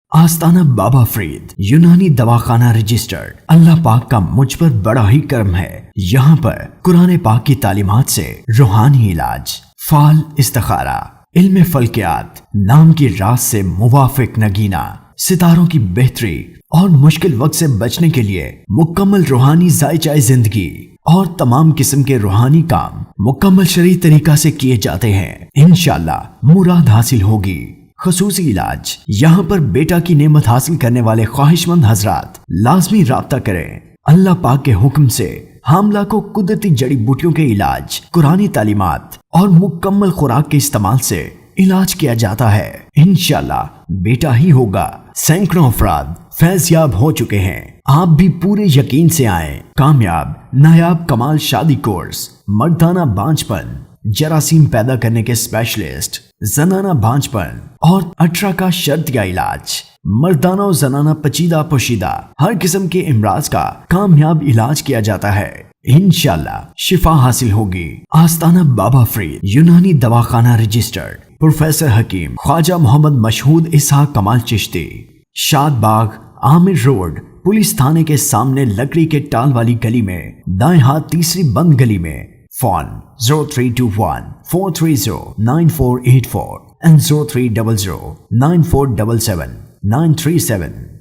آستانہ بابا فرید یونانی دواخانہ رجسٹرڈ۔ اللہ پاک کا مجھ پر بڑا ہی کرم ہے۔ یہاں پر قرآن پاک کی تعلیمات سے روحانی علاج، فعال استخارہ، علم فلکیات، نام کی راز سے موافق نگینہ، ستاروں کی بہتری اور مشکل وقت سے بچنے کے لیے مکمل روحانی ذائچہ زندگی اور تمام قسم کے روحانی کام مکمل شرعی طریقہ سے کیے جاتے ہیں۔ انشاءاللہ مراد حاصل ہوگی۔ خصوصی علاج، یہاں پر بیٹا کی نعمت حاصل کرنے والے خواہش مند حضرات لازمی رابطہ کریں۔ اللہ پاک کے حکم سے حاملہ کو قدرتی جڑی بوٹیوں کے علاج، قرآنی تعلیمات اور مکمل خوراک کے استعمال سے علاج کیا جاتا ہے۔ انشاءاللہ بیٹا ہی ہوگا۔ سینکڑوں افراد فیض یاب ہو چکے ہیں۔ آپ بھی پورے یقین سے آئیں۔ کامیاب نایاب کمال شادی کورس، مردانہ بانجھ پن، جراثیم پیدا کرنے کے اسپیشلسٹ، زنانہ بانجھ پن اور 18 کا شرطیہ علاج، مردانہ و زنانہ پیچیدہ پوشیدہ ہر قسم کے امراض کا کامیاب علاج کیا جاتا ہے۔ انشاءاللہ شفا حاصل ہوگی۔ آستانہ بابا فرید یونانی دواخانہ رجسٹرڈ، پروفیسر حکیم خواجہ محمد مشہود اسحاق کمال چشتی، شاد باغ، عامر روڈ، پولیس تھانے کے سامنے لکڑی کے ٹال والی گلی میں، دائیں ہاتھ تیسری بند گلی میں۔ Phone 0321 430 9484 and 0300 9477 937